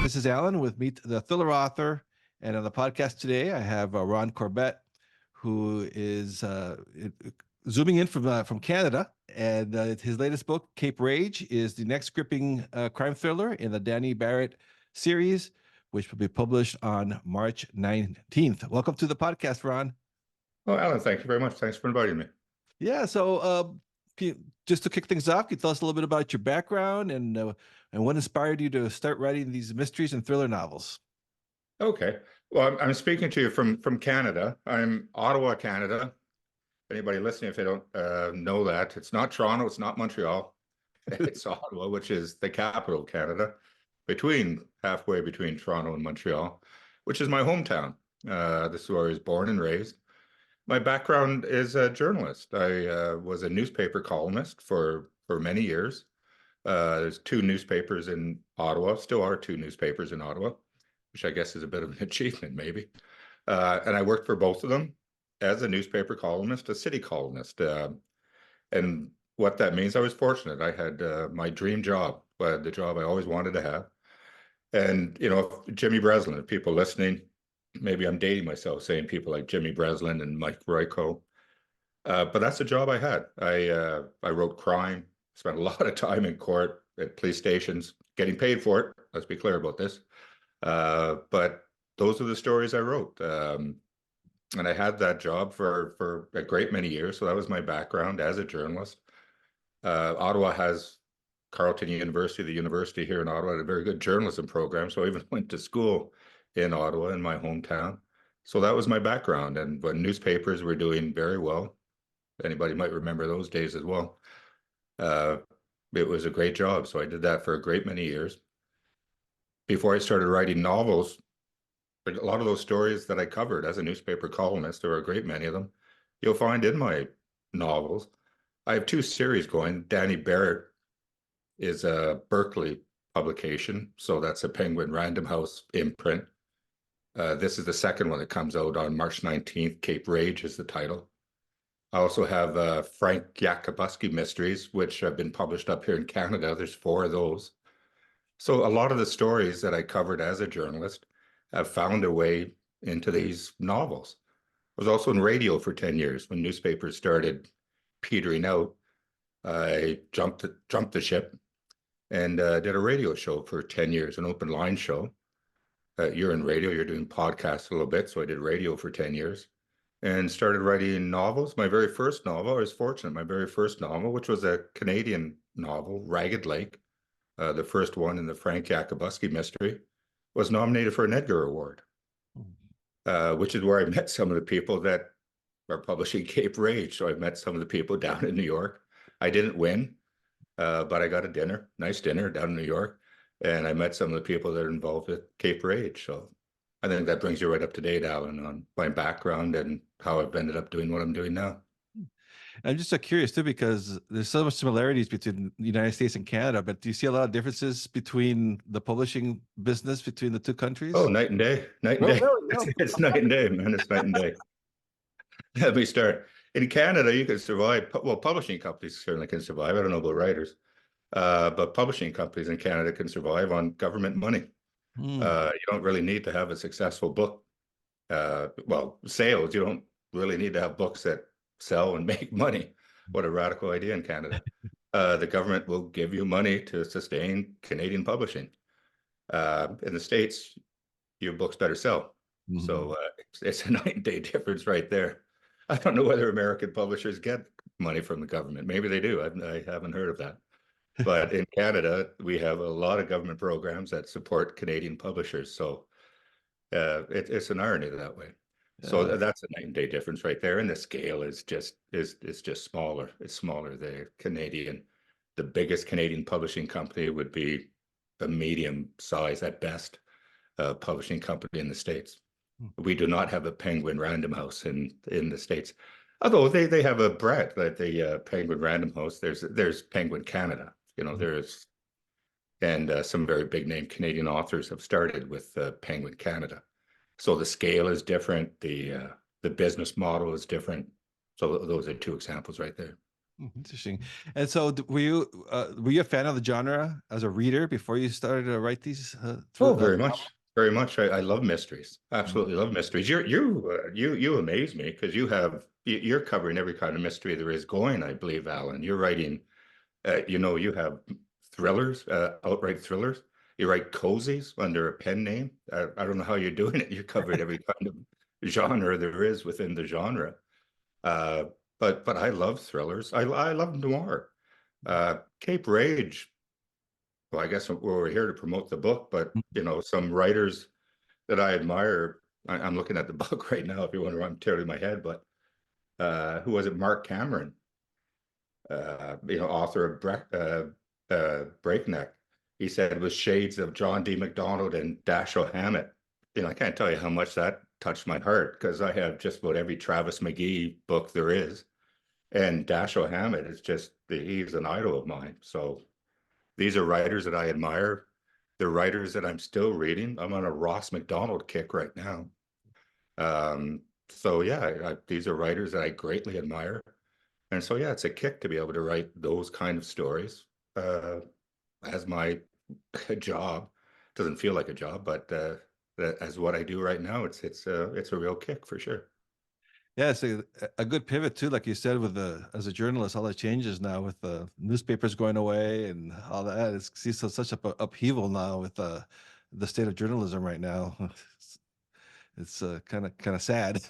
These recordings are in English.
This is Alan with Meet the Thriller Author. And on the podcast today, I have Ron Corbett, who is zooming in from Canada. And his latest book, Cape Rage, is the next gripping crime thriller in the Danny Barrett series, which will be published on March 19th. Welcome to the podcast, Ron. Oh, Alan, thank you very much. Thanks for inviting me. Yeah, so just to kick things off, can you tell us a little bit about your background and what inspired you to start writing these mysteries and thriller novels? Okay. Well, I'm speaking to you from Canada. I'm Ottawa, Canada. Anybody listening, if they don't know that, it's not Toronto, it's not Montreal. It's Ottawa, which is the capital of Canada, halfway between Toronto and Montreal, which is my hometown. This is where I was born and raised. My background is a journalist. I was a newspaper columnist for many years. There's two newspapers in Ottawa, still are two newspapers in Ottawa, which I guess is a bit of an achievement, maybe. And I worked for both of them as a newspaper columnist, a city columnist. And what that means, I was fortunate. I had my dream job, the job I always wanted to have. And, you know, Jimmy Breslin, if people listening, maybe I'm dating myself saying people like Jimmy Breslin and Mike Royko. But that's the job I had. I wrote crime, spent a lot of time in court, at police stations, getting paid for it. Let's be clear about this. But those are the stories I wrote. And I had that job for a great many years. So that was my background as a journalist. Ottawa has Carleton University, the university here in Ottawa, had a very good journalism program. So I even went to school in Ottawa, in my hometown. So that was my background. And when newspapers were doing very well, anybody might remember those days as well. It was a great job. So I did that for a great many years. Before I started writing novels, a lot of those stories that I covered as a newspaper columnist, there are a great many of them, you'll find in my novels. I have two series going. Danny Barrett is a Berkeley publication. So that's a Penguin Random House imprint. This is the second one that comes out on March 19th. Cape Rage is the title. I also have Frank Yacabusky mysteries, which have been published up here in Canada. There's 4 of those. So a lot of the stories that I covered as a journalist have found their way into these novels. I was also in radio for 10 years. When newspapers started petering out, I jumped the ship and did a radio show for 10 years, an open line show. You're in radio, you're doing podcasts a little bit. So I did radio for 10 years and started writing novels. My very first novel, I was fortunate, my very first novel, which was a Canadian novel, Ragged Lake, the first one in the Frank Yacabusky mystery, was nominated for an Edgar Award, which is where I met some of the people that are publishing Cape Rage. So I met some of the people down in New York. I didn't win, but I got a nice dinner down in New York. And I met some of the people that are involved with Cape Rage. So I think that brings you right up to date, Alan, on my background and how I've ended up doing what I'm doing now. I'm just so curious too, because there's so much similarities between the United States and Canada, but do you see a lot of differences between the publishing business between the two countries? Oh, night and day, night and day. It's night and day, man. It's night and day. Let me start. In Canada, you can survive. Well, publishing companies certainly can survive. I don't know about writers, but publishing companies in Canada can survive on government money. You don't really need to have a successful book. Well, sales, you don't really need to have books that sell and make money. What a radical idea in Canada. The government will give you money to sustain Canadian publishing. In the States, your books better sell. So it's a night and day difference right there. I don't know whether American publishers get money from the government. Maybe they do. I haven't heard of that. But in Canada, we have a lot of government programs that support Canadian publishers. So it's an irony that way. So that's a night and day difference right there. And the scale is just smaller. It's smaller. The biggest Canadian publishing company would be a medium size at best publishing company in the States. We do not have a Penguin Random House in the States. Although they have a brand, like the Penguin Random House. There's Penguin Canada. You know, and some very big name Canadian authors have started with Penguin Canada. So the scale is different. The business model is different. So those are 2 examples right there. Interesting. And so, were you a fan of the genre as a reader before you started to write these Oh, through? very much, very much. I love mysteries. Mhm. Absolutely love mysteries. You amaze me because you're covering every kind of mystery there is going. I believe, Alan. You're writing. You have thrillers, outright thrillers. You write cozies under a pen name. I don't know how you're doing it. You covered every kind of genre there is within the genre. Uh, but I love thrillers. I love noir. Cape Rage. Well, I guess we're here to promote the book, but some writers that I admire. I'm looking at the book right now. If you wonder, I'm tearing my head. But who was it? Mark Cameron, author of Breakneck. He said it was shades of John D. MacDonald and Dashiell Hammett. I can't tell you how much that touched my heart because I have just about every Travis McGee book there is. And Dashiell Hammett is he's an idol of mine. So these are writers that I admire. They're writers that I'm still reading. I'm on a Ross MacDonald kick right now. So yeah, these are writers that I greatly admire. And so yeah, it's a kick to be able to write those kind of stories as my job. Doesn't feel like a job, but as what I do right now, it's a real kick for sure. Yeah, it's a good pivot too, like you said, with the as a journalist, all the changes now with the newspapers going away and all that. It's see so such upheaval now with the state of journalism right now. It's kind of sad.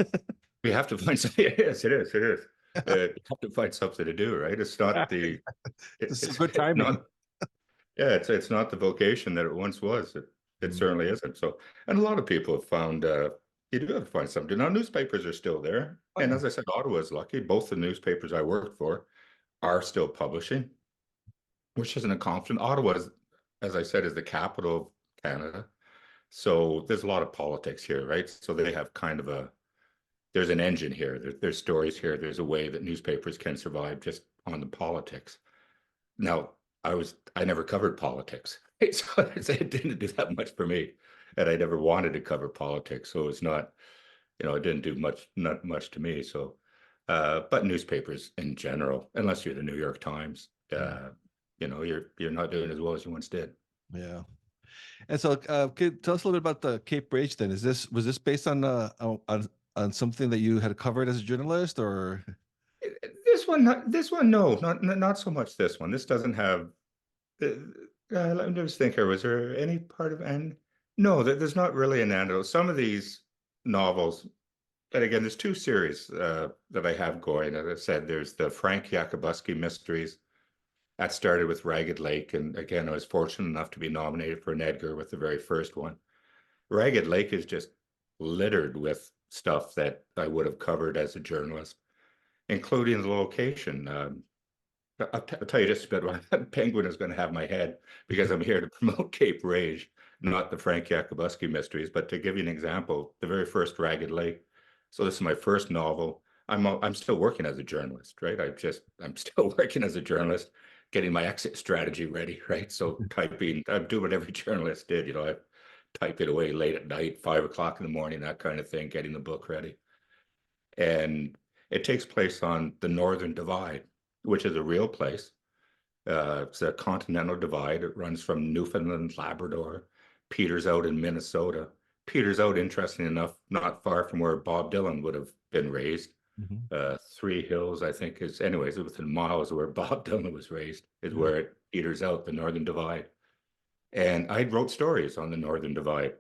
We have to find something. Yes, it is. It is. You have to find something to do, right? It's not It's some good it's timing. not yeah, it's not the vocation that it once was. It Mm. certainly isn't. So, and a lot of people have found you do have to find something. Now, newspapers are still there, Oh and yeah. as I said, Ottawa is lucky. Both the newspapers I worked for are still publishing, which is an accomplishment. Ottawa, as I said, is the capital of Canada, so there's a lot of politics here, right? So they have kind of there's an engine here. There's stories here. There's a way that newspapers can survive just on the politics. Now, I never covered politics, right? So it didn't do that much for me, and I never wanted to cover politics, so it's not, it didn't do not much to me. So, but newspapers in general, unless you're the New York Times, Mm. you're not doing as well as you once did. Yeah. And so, tell us a little bit about the Cape Rage then. Was this based on something that you had covered as a journalist, or? This one, no, not so much this one. This doesn't have. Let me just think here. Was there any part of and no, there's not really an antidote. Some of these novels, and again, there's two series that I have going. As I said, there's the Frank Yacabusky mysteries. That started with Ragged Lake, and again, I was fortunate enough to be nominated for an Edgar with the very first one. Ragged Lake is just littered with stuff that I would have covered as a journalist, including the location. I'll tell you just a bit. Penguin is going to have my head because I'm here to promote Cape Rage, not the Frank Yacabusky mysteries. But to give you an example, the very first Ragged Lake. So this is my first novel. I'm still working as a journalist, right? I'm still working as a journalist, getting my exit strategy ready, right? So I do what every journalist did. I type it away late at night, 5 o'clock in the morning, that kind of thing, getting the book ready. And it takes place on the Northern Divide, which is a real place. It's a continental divide. It runs from Newfoundland, Labrador, Peters out in Minnesota. Peters out, interesting enough, not far from where Bob Dylan would have been raised. Mhm. Three Hills, I think, anyways, within miles of where Bob Dylan was raised, is Yeah. where it peters out, the Northern Divide. And I wrote stories on the Northern Divide.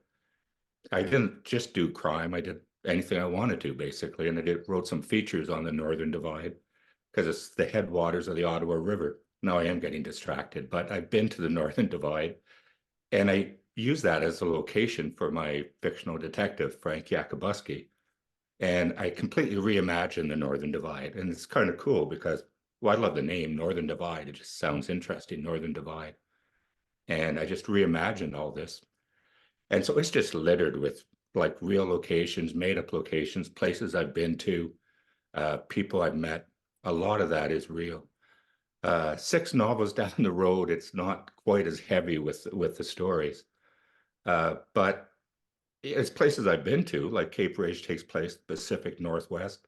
I didn't just do crime. I did anything I wanted to, basically. And wrote some features on the Northern Divide because it's the headwaters of the Ottawa River. Now I am getting distracted, but I've been to the Northern Divide and I use that as a location for my fictional detective, Frank Yacabusky. And I completely reimagined the Northern Divide. And it's kind of cool because, well, I love the name Northern Divide. It just sounds interesting, Northern Divide. And I just reimagined all this. And so it's just littered with like real locations, made up locations, places I've been to, people I've met. A lot of that is real. Six novels down the road, it's not quite as heavy with the stories. But it's places I've been to, like Cape Ridge takes place Pacific Northwest.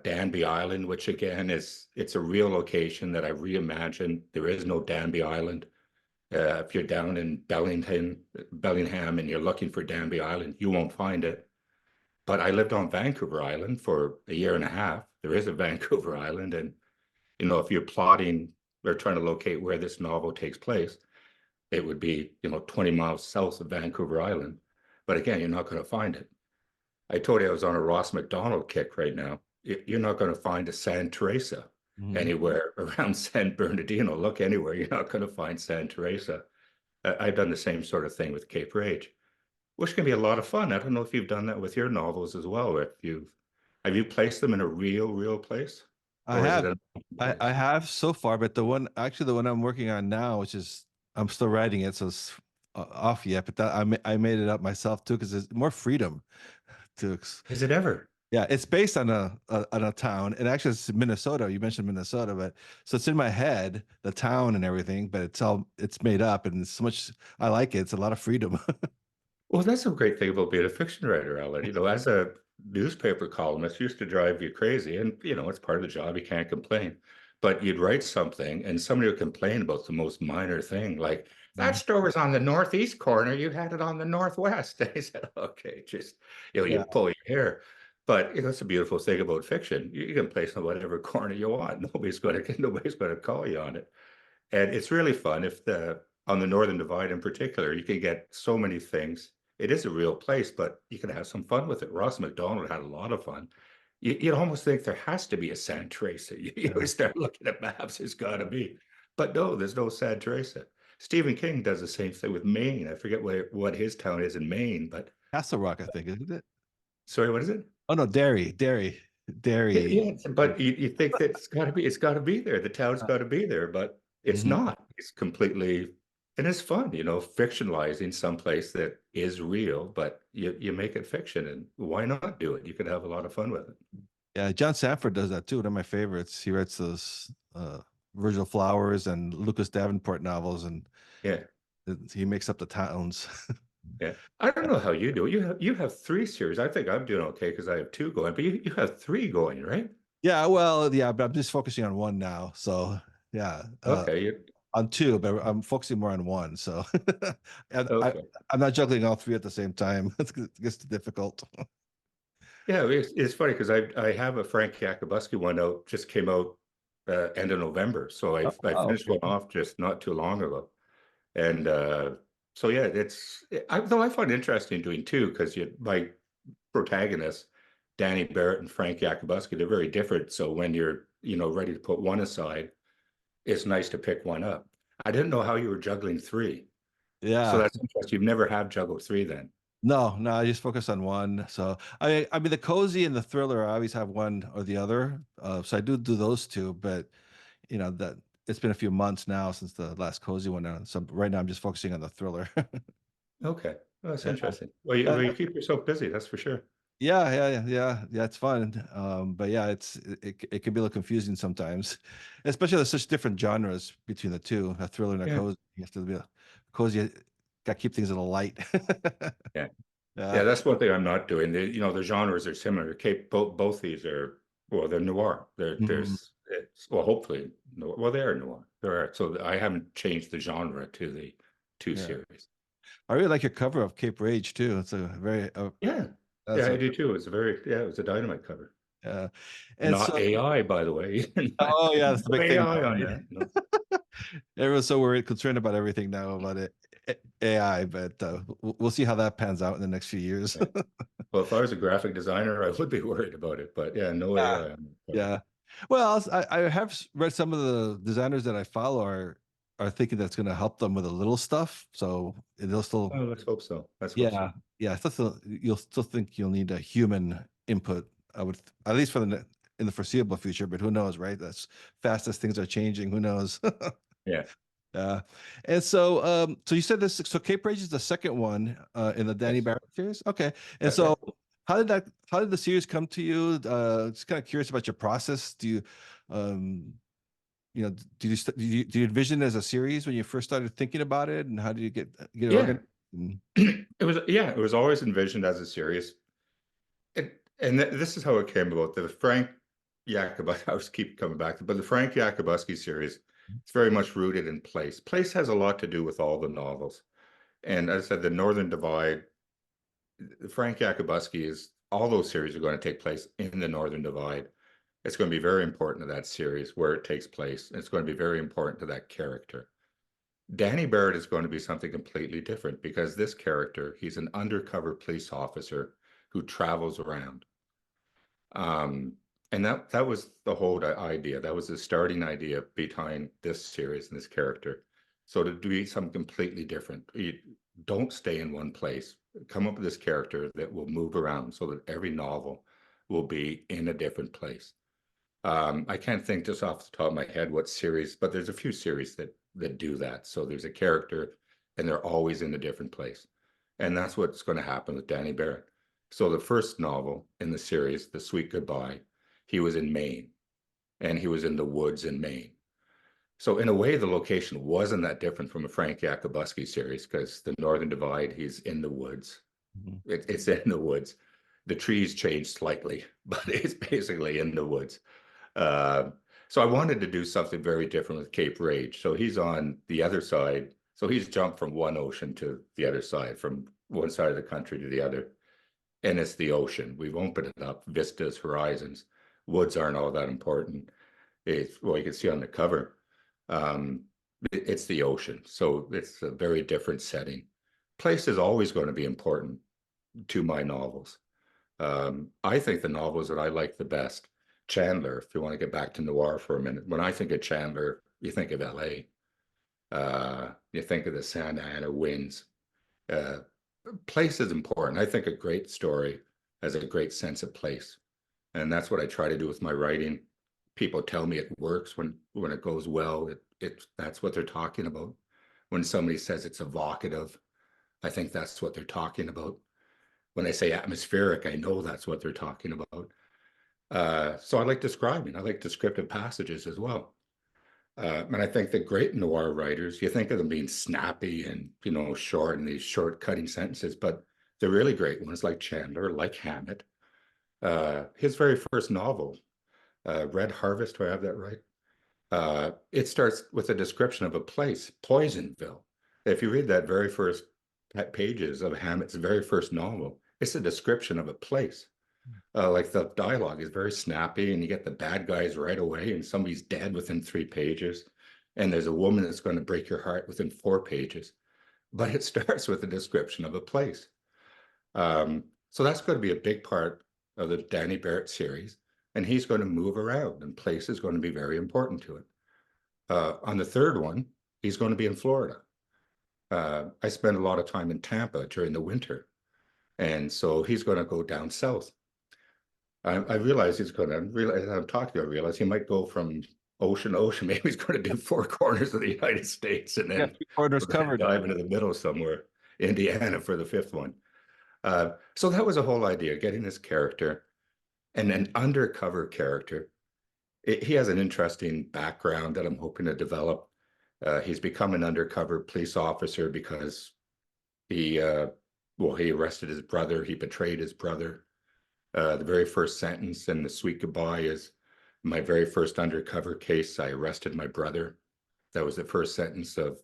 Danby Island, which again it's a real location that I reimagined. There is no Danby Island. If you're down in Bellingham, and you're looking for Danby Island, you won't find it. But I lived on Vancouver Island for a year and a half. There is a Vancouver Island, and if you're plotting or trying to locate where this novel takes place, it would be 20 miles south of Vancouver Island. But again, you're not going to find it. I told you I was on a Ross McDonald kick right now. You're not going to find a San Teresa anywhere around San Bernardino. Look anywhere, you're not going to find San Teresa. I've done the same sort of thing with Cape Rage, which can be a lot of fun. I don't know if you've done that with your novels as well. Have you placed them in a real place, I or is have. it I have so far, but the one I'm working on now, which is I'm still writing it, so it's off yet. But I made it up myself too because there's more freedom to. Is it ever? Yeah, it's based on a town, and actually it's Minnesota. You mentioned Minnesota, but so it's in my head, the town and everything, but it's made up, and it's so much. I like it. It's a lot of freedom. Well, that's a great thing about being a fiction writer, Alan. As a newspaper columnist, used to drive you crazy, and it's part of the job. You can't complain, but you'd write something, and somebody would complain about the most minor thing, like that store was on the northeast corner. You had it on the northwest. And I said, okay, just you Yeah. pull your hair. But that's a beautiful thing about fiction. You can place on whatever corner you want. Nobody's going to call you on it. And it's really fun on the Northern Divide in particular, you can get so many things. It is a real place, but you can have some fun with it. Ross McDonald had a lot of fun. You'd almost think there has to be a San Teresa. You start looking at maps, there's got to be. But no, there's no San Teresa. Stephen King does the same thing with Maine. I forget what his town is in Maine, but Castle Rock, I think, isn't it? sorry, what is it? Oh no, Derry. Yeah, but you think that it's got to be there. The town's got to be there, but it's not. It's completely, and it's fun, fictionalizing someplace that is real, but you make it fiction, and why not do it? You could have a lot of fun with it. Yeah, John Sanford does that too. One of my favorites. He writes those Virgil Flowers and Lucas Davenport novels, and Yeah, he makes up the towns. yeah. I don't know how you do it. You have 3 series. I think I'm doing okay because I have 2 going, but you have 3 going, right? Yeah, well, yeah, but I'm just focusing on one now. So yeah, Okay. on 2, but I'm focusing more on one. So Okay. I'm not juggling all 3 at the same time. It gets difficult. Yeah, it's funny because I have a Frank Yacabusky one just came out end of November. So I Oh, finished one off just not too long ago. And so yeah, though I find it interesting doing 2 because my protagonists, Danny Barrett and Frank Yacabusky, they're very different. So when you're ready to put one aside, it's nice to pick one up. I didn't know how you were juggling 3. So Yeah. that's interesting. You've never had juggled 3 then. No, I just focus on one. So I mean the cozy and the thriller, I always have one or the other. So I do those 2, but that it's been a few months now since the last cozy one. Now, so right now I'm just focusing on the thriller. Okay. Well, that's Yeah. interesting. Well, you keep yourself busy, that's for sure. Yeah. It's fun. But yeah, it can be a little confusing sometimes, especially there's such different genres between the 2, a thriller and a Yeah. cozy. You have to be a cozy. Got to keep things a little light. Yeah. Yeah. Yeah, that's one thing I'm not doing. The genres are similar. Both these are, well, they're noir. Mhm. Hopefully, well, they are noir. There are. So I haven't changed the genre to the 2 Yeah. series. I really like your cover of Cape Rage too. It's a very Yeah. that's Yeah, I a do too. It was a dynamite cover. uh, and Not so AI, by the way. oh yeah, that's the No big thing AI now, on right? that. No. Everyone's so worried, concerned about everything now about it, AI, but we'll see how that pans out in the next few years. Yeah. Well, if I was a graphic designer, I would be worried about it. But yeah, no Yeah. AI on the cover. Yeah. Well, I have read some of the designers that I follow are thinking that's going to help them with the little stuff. So they'll still, Oh, let's hope so. Let's hope so. yeah. You'll still think you'll need a human input. I would, at least in the foreseeable future. But who knows, right? That's fast as things are changing. Who knows? Yeah. Uh, and so you said this. So Cape Rage is the second one in the Danny Yes. Barrett series. Okay. And That's right. so how did the series come to you? Just kind of curious about your process. Do you, um, do you envision it as a series when you first started thinking about it, and how did you get it Yeah. organized? It was always envisioned as a series. And this is how it came about. The Frank Yacabusky, I was keep coming back to, but the Frank Yacabusky series, it's very much rooted in place. Place has a lot to do with all the novels. And as I said, the Northern Divide, Frank Yacabusky is, all those series are going to take place in the Northern Divide. It's going to be very important to that series where it takes place. It's going to be very important to that character. Danny Barrett is going to be something completely different because this character, he's an undercover police officer who travels around. Um, and that was the whole idea. That was the starting idea behind this series and this character. So to do something completely different, you don't stay in one place. Come up with this character that will move around so that every novel will be in a different place. I can't think just off the top of my head what series, but there's a few series that do that. So there's a character and they're always in a different place. And that's what's going to happen with Danny Barrett. So the first novel in the series, The Sweet Goodbye, he was in Maine and he was in the woods in Maine. So in a way, the location wasn't that different from a Frank Yacabusky series because the Northern Divide, he's in the woods. Mhm. It's in the woods. The trees changed slightly, but it's basically in the woods. Uh, so I wanted to do something very different with Cape Rage. So he's on the other side. So he's jumped from one ocean to the other side, from one side of the country to the other. And it's the ocean. We've opened it up, vistas, horizons. Woods aren't all that important. It's, well, you can see on the cover, um, it's the ocean. So it's a very different setting. Place is always going to be important to my novels. I think the novels that I like the best, Chandler, if you want to get back to noir for a minute, when I think of Chandler, you think of LA. You think of the Santa Ana winds. Uh, Place is important. I think a great story has a great sense of place. And that's what I try to do with my writing. People tell me it works when it goes well. That's what they're talking about. When somebody says it's evocative, I think that's what they're talking about. When they say atmospheric, I know that's what they're talking about. So I like describing. I like descriptive passages as well. And I think the great noir writers, you think of them being snappy and short and these short cutting sentences, but the really great ones like Chandler, like Hammett. His very first novel, Red Harvest, do I have that right? It starts with a description of a place, Poisonville. If you read that very first pages of Hammett's very first novel, it's a description of a place. Like the dialogue is very snappy, and you get the bad guys right away, and somebody's dead within 3 pages, and there's a woman that's going to break your heart within 4 pages. But it starts with a description of a place. So that's going to be a big part of the Danny Barrett series, and he's going to move around, and place is going to be very important to it. On the third one, he's going to be in Florida. I spend a lot of time in Tampa during the winter, and so he's going to go down south. I realize he's going to realize. I'm talking to him. I realize he might go from ocean to ocean. Maybe he's going to do 4 corners of the United States and Yeah, then 3 corners covered. dive into the middle somewhere, Indiana, for the fifth one. So that was a whole idea, getting this character and an undercover character. He has an interesting background that I'm hoping to develop. He's become an undercover police officer because he, he arrested his brother. He betrayed his brother. The very first sentence in The Sweet Goodbye is, my very first undercover case, I arrested my brother. That was the first sentence of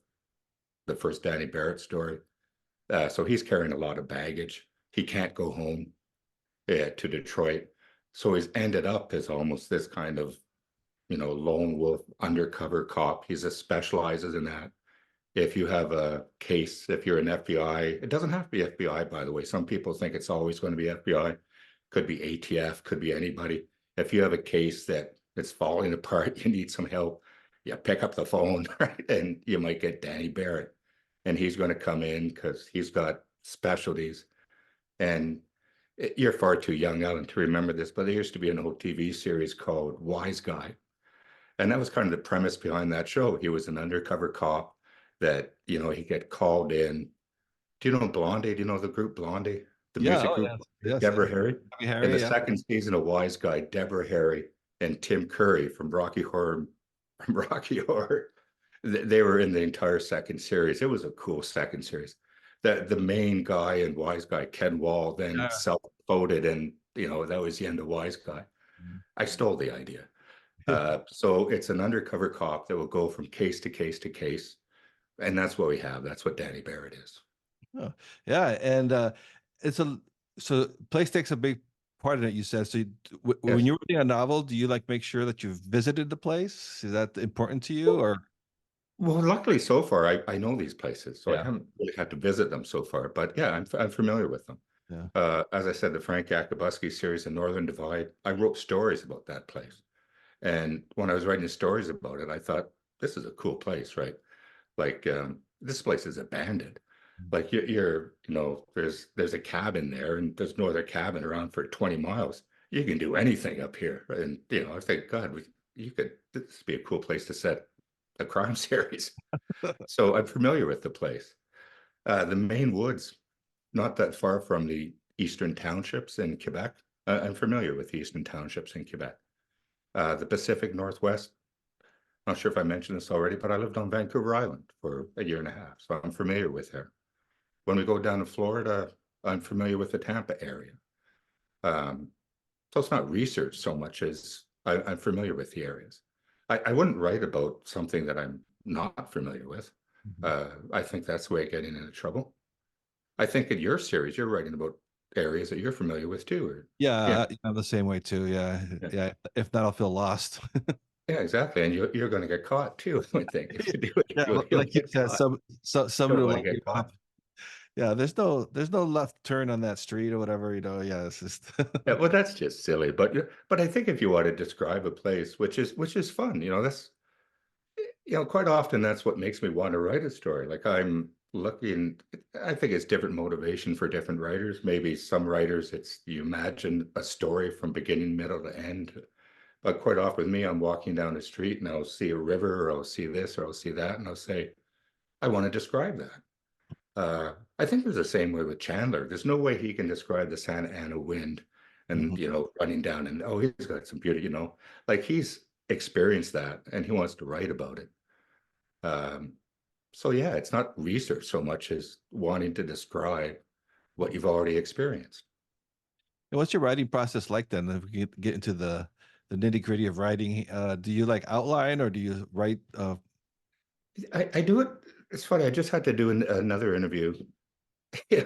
the first Danny Barrett story. So he's carrying a lot of baggage. He can't go home to Detroit. So he's ended up as almost this kind of, lone wolf undercover cop. He specializes in that. If you have a case, if you're an FBI, it doesn't have to be FBI, by the way. Some people think it's always going to be FBI. Could be ATF, could be anybody. If you have a case that it's falling apart, you need some help, you pick up the phone, right? And you might get Danny Barrett, and he's going to come in because he's got specialties. And you're far too young, Alan, to remember this, but there used to be an old TV series called Wise Guy. And that was kind of the premise behind that show. He was an undercover cop that, he'd get called in. Do you know Blondie? Do you know the group Blondie? The Yeah, music oh group, yes, yes, Deborah yes. Harry. Debbie In Harry, the yeah. second season of Wise Guy, Deborah Harry and Tim Curry from Rocky Horror, Rocky Horror, they were in the entire second series. It was a cool second series. the main guy and Wise Guy, Ken Wall, then Yeah. self-voted, and that was the end of Wise Guy. Mm. I stole the idea. So it's an undercover cop that will go from case to case to case, and that's what we have. That's what Danny Barrett is. Oh, yeah, and it's a so place takes a big part in it. You said so. When Yes. you're reading a novel, do you like make sure that you've visited the place? Is that important to you, or Well, luckily so far, I know these places, so I yeah, haven't really had to visit them so far. But yeah, I'm familiar with them. yeah, As I said, the Frank Yacabusky series, The Northern Divide, I wrote stories about that place. And when I was writing stories about it, I thought, this is a cool place, right? Like this place is abandoned. Like there's a cabin there, and there's no other cabin around for 20 miles. You can do anything up here, and I think, God, you could this would be a cool place to set a crime series. So I'm familiar with the place. The Maine Woods, not that far from the eastern townships in Quebec. I'm familiar with the eastern townships in Quebec. The Pacific Northwest, not sure if I mentioned this already, but I lived on Vancouver Island for a year and a half, so I'm familiar with there. When we go down to Florida, I'm familiar with the Tampa area. Um, so it's not research so much as I'm familiar with the areas. I wouldn't write about something that I'm not familiar with. mhm. I think that's the way of getting into trouble. I think in your series, you're writing about areas that you're familiar with too. Yeah, Yeah, I'm the same way too. Yeah, yeah, yeah. If not, I'll feel lost. yeah, exactly. And you're going to get caught too. I think if you do it, Yeah, you'll like you get said, caught. somebody Don't will want to lock you get caught. up. Yeah, there's no left turn on that street or whatever. Yeah, it's just Yeah, well, that's just silly. But I think if you want to describe a place, which is fun, that's quite often that's what makes me want to write a story. Like I'm looking, I think it's different motivation for different writers. Maybe some writers, it's you imagine a story from beginning, middle to end. But quite often with me, I'm walking down the street and I'll see a river or I'll see this or I'll see that, and I'll say, I want to describe that. I think there's the same way with Chandler. There's no way he can describe the Santa Ana wind and, Mhm. running down and, oh, he's got some beauty, like he's experienced that and he wants to write about it. Um, so yeah, it's not research so much as wanting to describe what you've already experienced. And what's your writing process like then? If we get into the nitty gritty of writing, do you like outline or do you write? I do it. It's funny. I just had to do another interview. Yeah.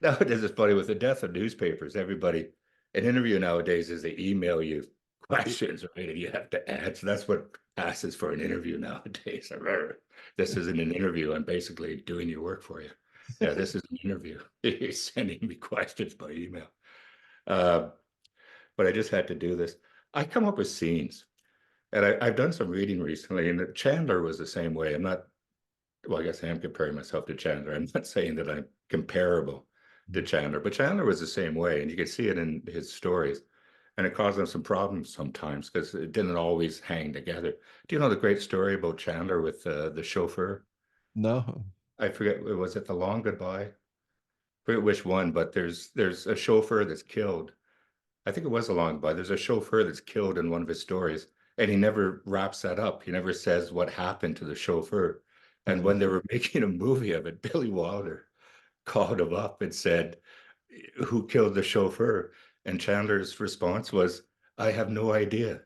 Nowadays, it's funny with the death of newspapers. An interview nowadays is they email you questions, right? And you have to add. So that's what passes for an interview nowadays. I remember this isn't an interview. I'm basically doing your work for you. Yeah, this is an interview. You're sending me questions by email. Uh, but I just had to do this. I come up with scenes, and I've done some reading recently, and Chandler was the same way. Well, I guess I am comparing myself to Chandler. I'm not saying that I'm comparable to Chandler, but Chandler was the same way, and you can see it in his stories. And it caused him some problems sometimes because it didn't always hang together. Do you know the great story about Chandler with the chauffeur? No. I forget, was it The Long Goodbye? I forget which one, but there's a chauffeur that's killed. I think it was The Long Goodbye. There's a chauffeur that's killed in one of his stories, and he never wraps that up. He never says what happened to the chauffeur. And Okay. when they were making a movie of it, Billy Wilder called him up and said, who killed the chauffeur? And Chandler's response was, I have no idea.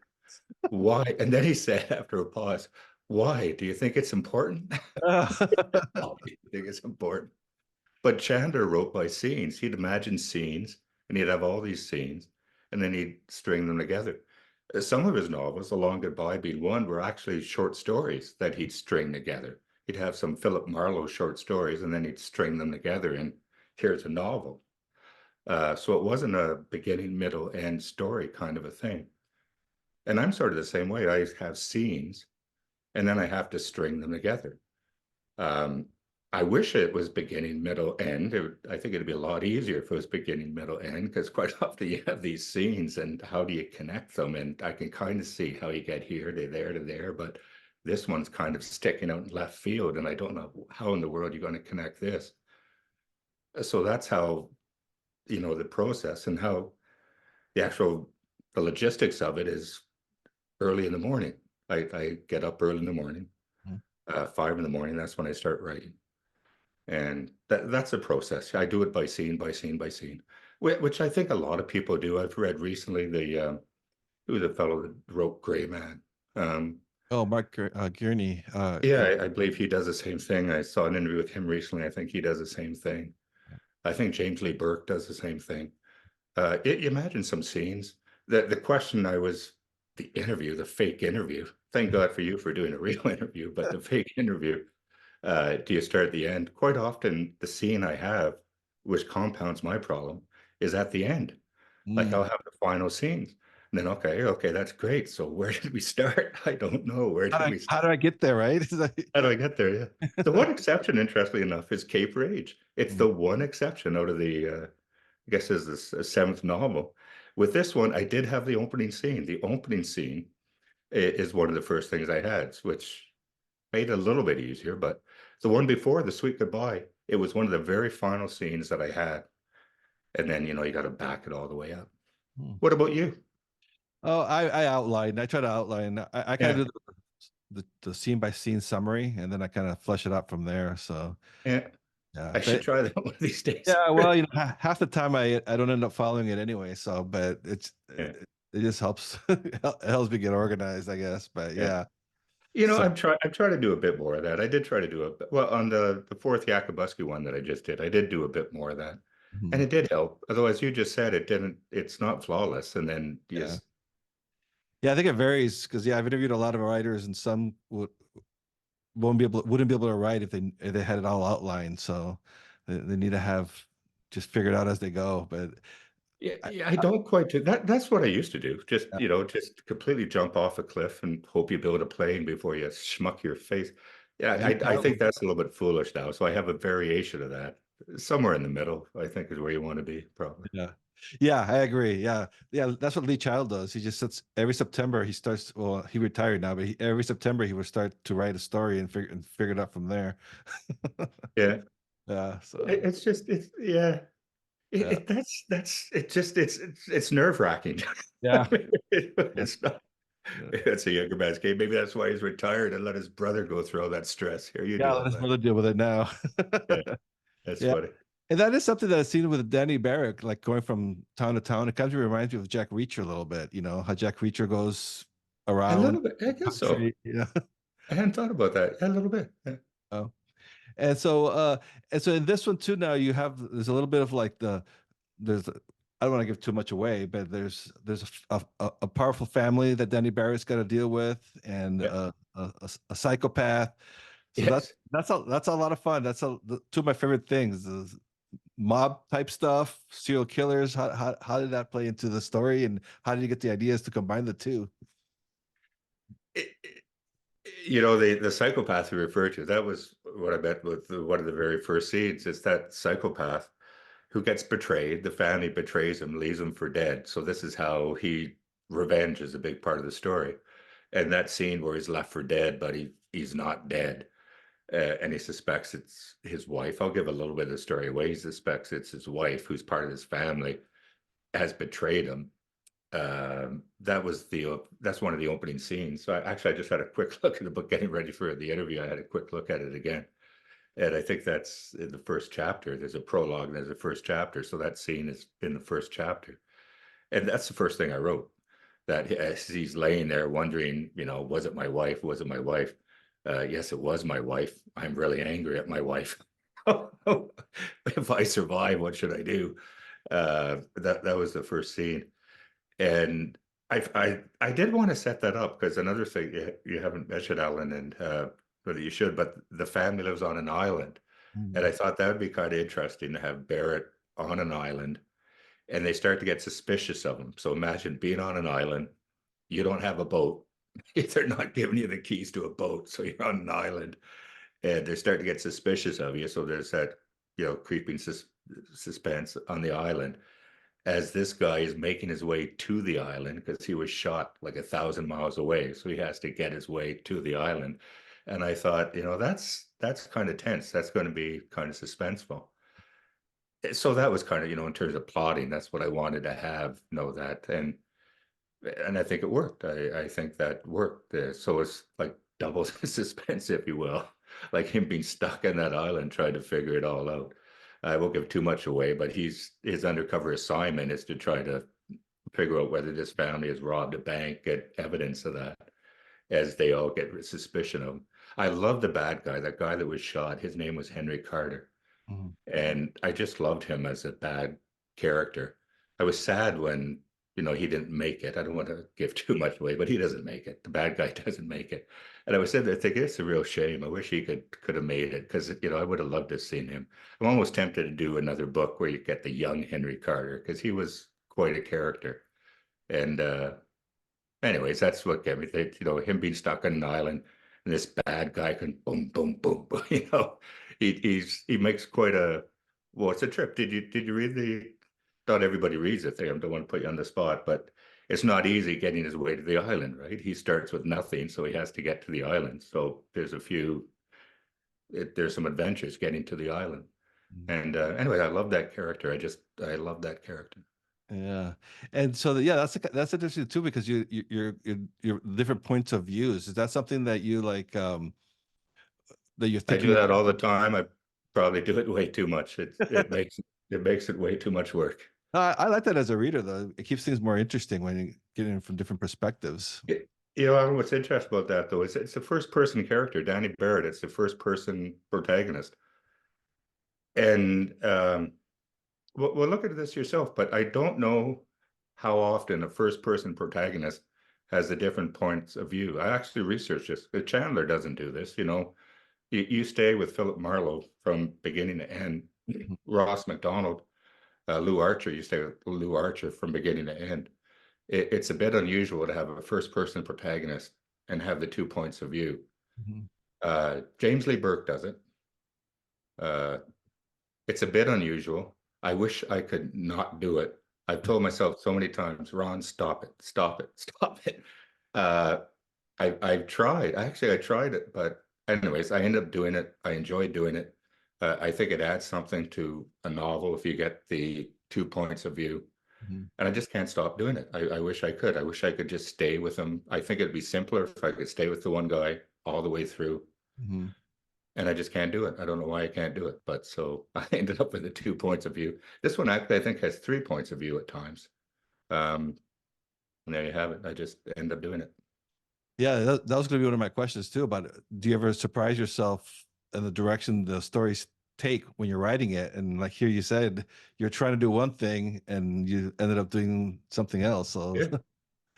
Why? And then he said after a pause, why? Do you think it's important? Why do you think it's important? But Chandler wrote by scenes. He'd imagine scenes and he'd have all these scenes and then he'd string them together. Some of his novels, The Long Goodbye being one, were actually short stories that he'd string together. He'd have some Philip Marlowe short stories and then he'd string them together and here's a novel. So it wasn't a beginning, middle, end story kind of a thing. And I'm sort of the same way. I have scenes and then I have to string them together. Um, I wish it was beginning, middle, end. I think it'd be a lot easier if it was beginning, middle, end, because quite often you have these scenes and how do you connect them? And I can kind of see how you get here to there to there, but this one's kind of sticking out in left field, and I don't know how in the world you're going to connect this. So that's how, the process and how the logistics of it is early in the morning. I get up early in the morning, 5 in the morning. That's when I start writing. And that's a process. I do it by scene, by scene, by scene, which I think a lot of people do. I've read recently who the fellow that wrote Gray Man. Um, Oh, Mark Gurney. yeah, I believe he does the same thing. I saw an interview with him recently. I think he does the same thing. I think James Lee Burke does the same thing. You imagine some scenes. The question I was the interview, the fake interview. Thank God for you for doing a real interview, but the fake interview. Do you start at the end? Quite often, the scene I have, which compounds my problem, is at the end. Like Mm. I'll have the final scenes. And then, okay, that's great. So where did we start? I don't know. Where did we How start? do I get there, right? It's like- How do I get there? Yeah. The one exception, interestingly enough, is Cape Rage. It's Mm, the one exception out of the, I guess, is this seventh novel. With this one, I did have the opening scene. The opening scene is one of the first things I had, which made it a little bit easier. But the one before, The Sweet Goodbye, it was one of the very final scenes that I had. And then, you got to back it all the way up. mm. What about you? Oh, I outline. I try to outline. I kind Yeah. of do the scene by scene summary, and then I kind of flesh it out from there. So Yeah. yeah, I should but try that one of these days. yeah, well, half the time I don't end up following it anyway. So, but Yeah. it just helps helps me get organized, I guess. But Yeah. yeah, so I'm trying to do a bit more of that. I did try to do it, well, on the fourth Yacabusky one that I just did, I did do a bit more of that. And mhm, it did help. Although, as you just said, it's not flawless. And then yeah, yes, yeah. I think it varies because yeah, I've interviewed a lot of writers, and some wouldn't be able to write if they had it all outlined. So they need to have just figured out as they go. But yeah, I, yeah, I don't quite do that. That's what I used to do. Just, I, just completely jump off a cliff and hope you build a plane before you schmuck your face. Yeah, Lee I think Child, that's a little bit foolish now. So I have a variation of that. Somewhere in the middle, I think, is where you want to be, probably. yeah. Yeah, I agree. Yeah. Yeah, that's what Lee Child does. He just sits every September he starts well, he retired now, but every September he would start to write a story and figure it out from there. Yeah. Yeah, so It's just yeah. yeah. It's nerve-wracking. Yeah. Yeah. It's not Yeah. it's a younger man's game. Maybe that's why he's retired and let his brother go through all that stress. Here, you Yeah, do let all his that. brother deal with it now. Yeah, that's Yeah. funny. And that is something that I've seen with Danny Barrett, like going from town to town. It kind of reminds me of Jack Reacher a little bit, how Jack Reacher goes A around little bit, I the guess so. country, I hadn't thought about that. Yeah, a little bit. Yeah. Oh. And so in this one too now there's a little bit of like there's I don't want to give too much away, but there's a powerful family that Danny Barrett's got to deal with, and Yeah. a psychopath. So Yes. that's a lot of fun. Two of my favorite things: the mob type stuff, serial killers. How did that play into the story, and how did you get the ideas to combine the two? It, the psychopath you referred to, that was what I meant with one of the very first scenes. It's that psychopath who gets betrayed. The family betrays him, leaves him for dead. So this is how revenge is a big part of the story. And that scene where he's left for dead, but he's not dead. And he suspects it's his wife. I'll give a little bit of the story away. He suspects it's his wife, who's part of his family, has betrayed him. That's one of the opening scenes. So I just had a quick look at the book, getting ready for the interview. I had a quick look at it again, and I think that's in the first chapter. There's a prologue, and there's a first chapter. So that scene is in the first chapter, and that's the first thing I wrote. That as he's laying there wondering, was it my wife? Was it my wife? Yes, it was my wife. I'm really angry at my wife. If I survive, what should I do? That was the first scene. And I did want to set that up because another thing you haven't mentioned, Alan, and whether you should, but the family lives on an island, and I Mm. thought that would be kind of interesting to have Barrett on an island, and they start to get suspicious of him. So imagine being on an island, you don't have a boat, they're not giving you the keys to a boat, so you're on an island, and they start to get suspicious of you. So there's that creeping suspense on the island as this guy is making his way to the island because he was shot like 1,000 miles away. So he has to get his way to the island. And I thought, that's kind of tense. That's going to be kind of suspenseful. So that was kind of, in terms of plotting, that's what I wanted to have, that. And I think it worked. I think that worked. So it's like double suspense, if you will. like him being stuck on that island trying to figure it all out. I won't give too much away, but his undercover assignment is to try to figure out whether this family has robbed a bank, get evidence of that, as they all get suspicion of him. I love the bad guy, that guy that was shot. His name was Henry Carter. Mhm. And I just loved him as a bad character. I was sad when, he didn't make it. I don't want to give too much away, but he doesn't make it. The bad guy doesn't make it. And I was sitting there thinking, it's a real shame. I wish he could have made it because, I would have loved to have seen him. I'm almost tempted to do another book where you get the young Henry Carter because he was quite a character. And anyways, that's what get me. Him being stuck on an island and this bad guy can boom, boom, boom, boom. He makes quite a well. It's a trip. Did you read the? Not everybody reads it. I don't want to put you on the spot, but it's not easy getting his way to the island, right? He starts with nothing, so he has to get to the island. So there's some adventures getting to the island. Mhm. And anyway, I love that character. I love that character. Yeah, and so yeah, that's interesting too because you're different points of views. Is that something that you like that you're I thinking do of? that all the time. I probably do it way too much. It makes it way too much work. I like that as a reader though. It keeps things more interesting when you get in from different perspectives. What's interesting about that though is it's a first person character, Danny Barrett. It's the first person protagonist. And well, look at this yourself, but I don't know how often a first person protagonist has the different points of view. I actually researched this. Chandler doesn't do this, You stay with Philip Marlowe from beginning to end. Ross McDonald, Lou Archer, you stay with Lou Archer from beginning to end. It's a bit unusual to have a first person protagonist and have the 2 points of view. Mhm. James Lee Burke does it. Uh, it's a bit unusual. I wish I could not do it. I've told myself so many times, Ron, stop it, stop it, stop it. Uh, I've tried. Actually, I tried it, but anyways, I ended up doing it. I enjoyed doing it. I think it adds something to a novel if you get the 2 points of view. Mhm. And I just can't stop doing it. I wish I could. I wish I could just stay with him. I think it'd be simpler if I could stay with the one guy all the way through. Mhm. And I just can't do it. I don't know why I can't do it. But so I ended up with the 2 points of view. This one actually, I think, has 3 points of view at times. Um, and there you have it. I just end up doing it. Yeah, that was going to be one of my questions too. About do you ever surprise yourself in the direction the stories take when you're writing it? And like here, you said you're trying to do one thing and you ended up doing something else. So Yeah.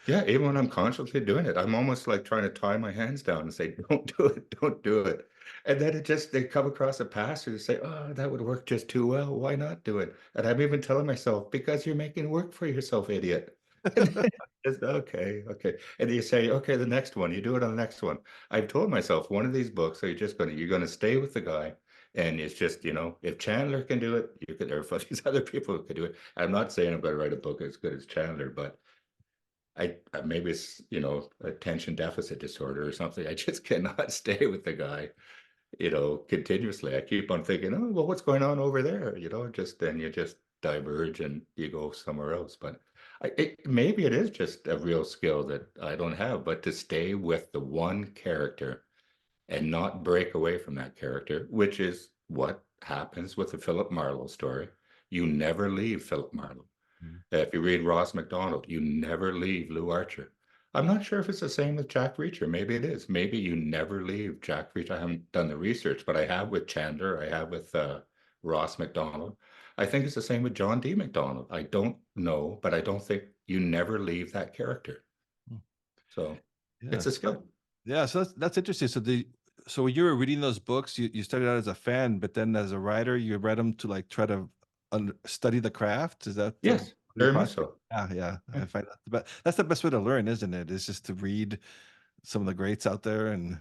Yeah, even when I'm consciously doing it, I'm almost like trying to tie my hands down and say, "Don't do it, don't do it." And then they come across a passage and say, "Oh, that would work just too well. Why not do it?" And I'm even telling myself, "Because you're making work for yourself, idiot." And then it's okay, okay. And you say, "Okay, the next one, you do it on the next one." I've told myself one of these books, so you're gonna stay with the guy. And it's just, if Chandler can do it, you can, there are these other people who can do it. I'm not saying I'm going to write a book as good as Chandler, but maybe it's attention deficit disorder or something. I just cannot stay with the guy, continuously. I keep on thinking, oh well, what's going on over there? Just then you just diverge and you go somewhere else. But maybe it is just a real skill that I don't have, but to stay with the one character and not break away from that character, which is what happens with the Philip Marlowe story. You never leave Philip Marlowe. If you read Ross McDonald, you never leave Lou Archer. I'm not sure if it's the same with Jack Reacher. Maybe it is. Maybe you never leave Jack Reacher. I haven't done the research, but I have with Chandler. I have with Ross McDonald. I think it's the same with John D. McDonald. I don't know, but I don't think you never leave that character. So yeah, it's a skill. yeah. So that's interesting. So when you were reading those books, you started out as a fan, but then as a writer, you read them to like try to study the craft. Is that Yes, your very much process? so. Yeah, yeah. Yeah, I find that's the best way to learn, isn't it? It's just to read some of the greats out there and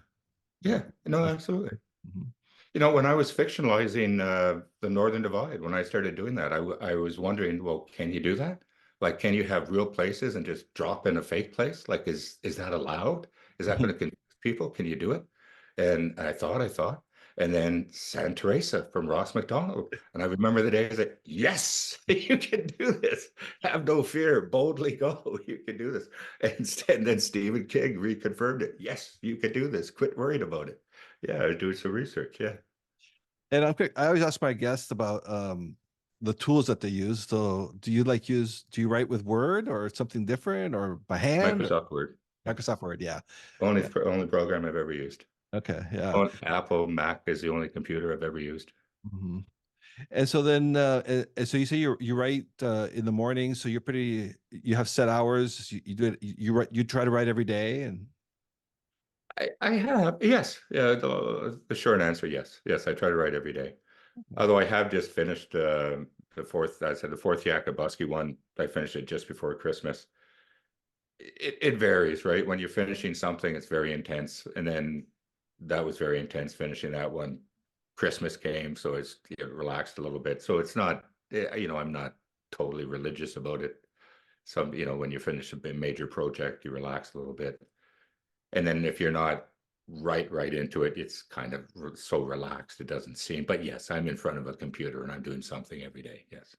yeah, no, stuff. absolutely. Mhm. When I was fictionalizing the Northern Divide, when I started doing that, I was wondering, well, can you do that? Like, can you have real places and just drop in a fake place? Like, is that allowed? Is that going to confuse people? Can you do it? And I thought, and then Santa Teresa from Ross McDonald. And I remember the days that, yes, you can do this. Have no fear, boldly go. You can do this. And then Stephen King reconfirmed it. Yes, you can do this. Quit worrying about it. Yeah, do some research. Yeah. And I always ask my guests about the tools that they use. So do you write with Word or something different or by hand or Microsoft Word. Yeah. Microsoft Word? Yeah. Only Yeah. only program I've ever used. Okay. Yeah. Apple Mac is the only computer I've ever used. hmm And so then, and so you say you write in the morning. So you have set hours. You do it. You write. You try to write every day, and I have, yes. Yeah, the short answer, yes. Yes, I try to write every day. Although I have just finished the fourth Yacabusky one. I finished it just before Christmas. It varies, right? When you're finishing something, it's very intense. And then that was very intense finishing that one. Christmas came, so it relaxed a little bit. So it's not, I'm not totally religious about it. Some, when you finish a major project, you relax a little bit. And then if you're not right into it, it's kind of so relaxed it doesn't seem. But yes, I'm in front of a computer and I'm doing something every day. Yes.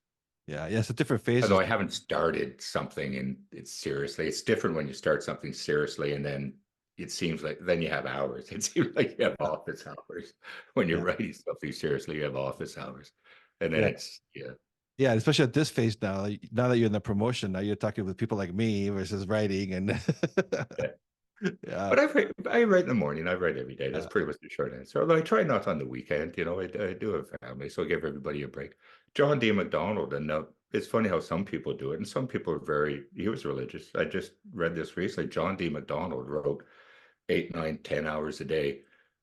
yeah, it's a different phases. Although I haven't started something and it's seriously, it's different when you start something seriously and then it seems like then you have hours. It seems like you have Yeah, office hours. When you're yeah, writing something seriously, you have office hours. And then yeah, it's, yeah. yeah. Especially at this phase now. Now that you're in the promotion, now you're talking with people like me versus writing, and Yeah. yeah, But I write in the morning. I write every day. That's yeah, pretty much the short answer. Although I try not on the weekend. I do have family, so I give everybody a break. John D. MacDonald, and it's funny how some people do it, and some people are he was religious. I just read this recently. John D. MacDonald wrote 8, 9, 10 hours a day,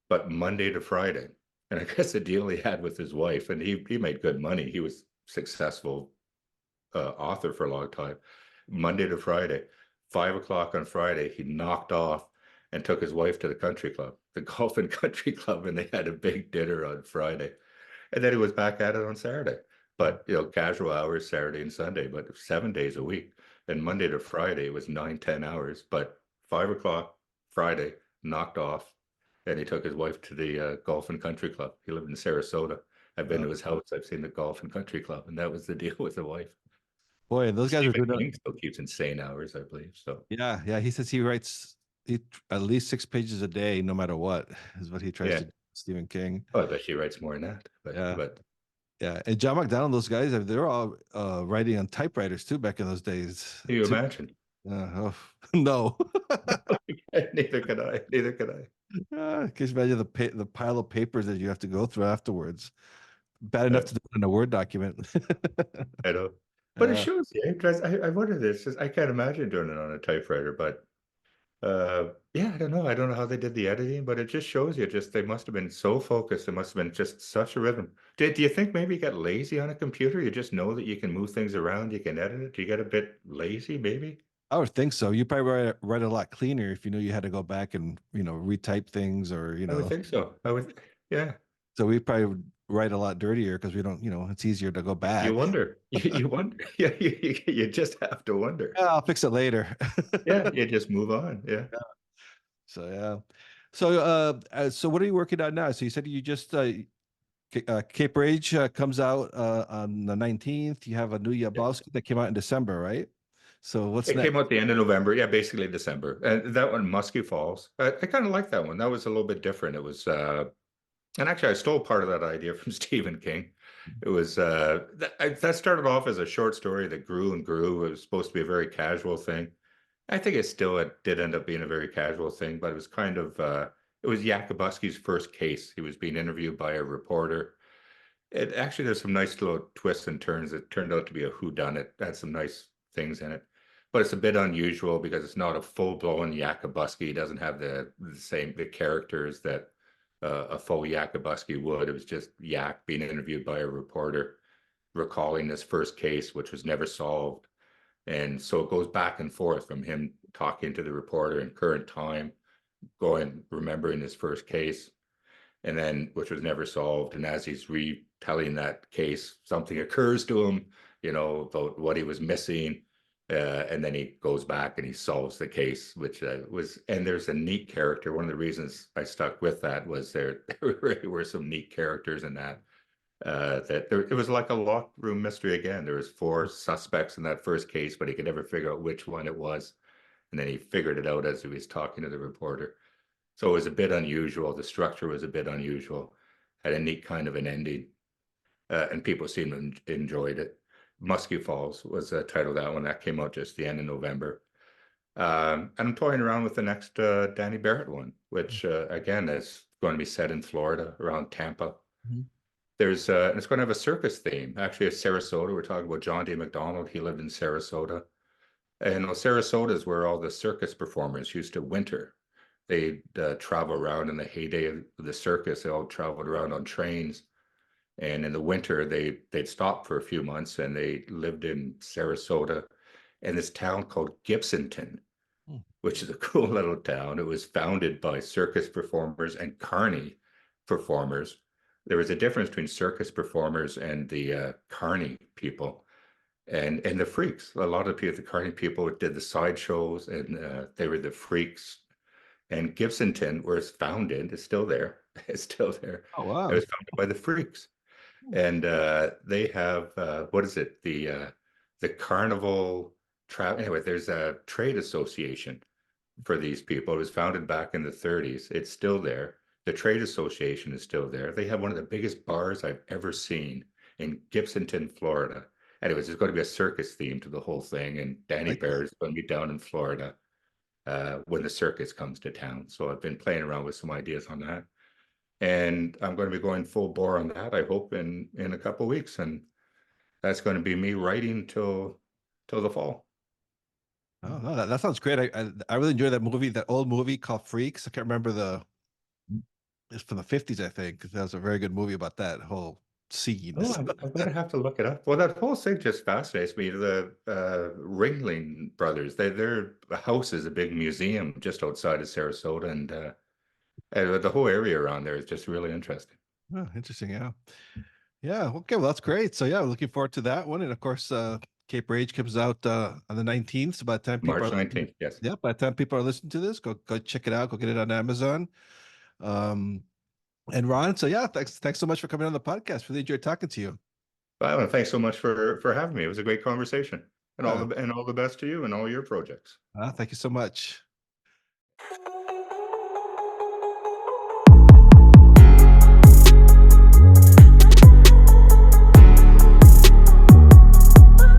but Monday to Friday. And I guess the deal he had with his wife, and he made good money. He was successful author for a long time. Monday to Friday, 5 o'clock on Friday, he knocked off and took his wife to the country club, the golf and country club, and they had a big dinner on Friday. And then he was back at it on Saturday. But casual hours Saturday and Sunday, but 7 days a week. And Monday to Friday it was 9, 10 hours. But 5 o'clock Friday, knocked off, and he took his wife to the golf and country club. He lived in Sarasota. I've been yeah. to his house. I've seen the golf and country club, and that was the deal with the wife. Boy, those guys are Stephen doing it. King still keeps insane hours, I believe. So Yeah, yeah. He says he writes at least 6 pages a day, no matter what, is what he tries yeah, to do. Stephen King. oh, I bet she writes more than that. But Yeah, but yeah. And John McDonald, those guys, they're all writing on typewriters too back in those days. can you Too. imagine? Oh, no. Neither could I. Neither could I. Can you imagine the pile of papers that you have to go through afterwards? Bad enough Uh, to do it in a Word document. I know. But it Yeah. shows you. I wonder this. I can't imagine doing it on a typewriter. But yeah, I don't know. I don't know how they did the editing, but it just shows you. Just they must have been so focused. It must have been just such a rhythm. Do you think maybe you get lazy on a computer? You just know that you can move things around. You can edit it. Do you get a bit lazy, maybe? I would think so. You probably write a lot cleaner if you knew you had to go back and retype things or I would think so. I would. Yeah. So we probably would write a lot dirtier because we don't, it's easier to go You back. wonder. You wonder. Yeah, you just have to wonder. Yeah, I'll fix it later. Yeah, you just move on. Yeah. So yeah. So so what are you working on now? So you said you just Cape Rage comes out on the 19th. You have a new Yeah. Yacabusky that came out in December, right? So what's It next? came out the end of November. Yeah, basically December. And that one, Muskie Falls. I kind of like that one. That was a little bit different. It was and actually I stole part of that idea from Stephen King. It was that started off as a short story that grew and grew. It was supposed to be a very casual thing. I think it did end up being a very casual thing, but it was kind of it was Yacabusky's first case. He was being interviewed by a reporter. It actually there's some nice little twists and turns. It turned out to be a whodunit. It had some nice things in it, but it's a bit unusual because it's not a full-blown Yacabusky. He doesn't have the characters that a full Yacabusky would. It was just Yak being interviewed by a reporter, recalling his first case, which was never solved. And so it goes back and forth from him talking to the reporter in current time, remembering his first case, and then which was never solved. And as he's retelling that case, something occurs to him, about what he was missing. And then he goes back and he solves the case, which and there's a neat character. One of the reasons I stuck with that was there really were some neat characters in that. It was like a locked room mystery again. There was 4 suspects in that first case, but he could never figure out which one it was. And then he figured it out as he was talking to the reporter. So it was a bit unusual. The structure was a bit unusual, had a neat kind of an ending, and people seemed to enjoyed it. Muskie Falls was the title of that one. That came out just the end of November. And I'm toying around with the next Danny Barrett one, which again is going to be set in Florida around Tampa. Mhm. There's and it's going to have a circus theme. Actually, it's Sarasota. We're talking about John D. McDonald. He lived in Sarasota. And Sarasota is where all the circus performers used to winter. They'd travel around in the heyday of the circus. They all traveled around on trains. And in the winter, they'd stop for a few months and they lived in Sarasota and this town called Gibsonton, Hmm. which is a cool little town. It was founded by circus performers and carny performers. There was a difference between circus performers and the carny people and the freaks. A lot of people, the carny people did the sideshows and they were the freaks. And Gibsonton, where it's founded, is still there. It's still there. Oh It wow. was founded by the freaks. And they have what is it? The Carnival anyway, there's a trade association for these people. It was founded back in the 30s. It's still there. The trade association is still there. They have one of the biggest bars I've ever seen in Gibsonton, Florida. Anyways, there's going to be a circus theme to the whole thing, and Danny Like, Bear is going to be down in Florida when the circus comes to town. So I've been playing around with some ideas on that, and I'm going to be going full bore on that. I hope in a couple of weeks, and that's going to be me writing till the fall. oh no, that sounds great. I really enjoyed that movie, that old movie called Freaks. I can't remember it's from the 50s, I think, because that was a very good movie about that whole scene. Oh, I'm going to have to look it up. Well, that whole thing just fascinates me. The Ringling Brothers, their house is a big museum just outside of Sarasota, and the whole area around there is just really interesting. Oh, interesting. Yeah. Yeah. Okay. Well, that's great. So yeah, we're looking forward to that one. And of course, Cape Rage comes out on the 19th. So by the time people March are, 19th, yes. yeah, by the time people are listening to this, go check it out. Go get it on Amazon. Um, and Ron, so yeah, thanks so much for coming on the podcast. Really enjoyed talking to you. Well, and thanks so much for having me. It was a great conversation, and Uh, all the best to you and all your projects. thank you so much.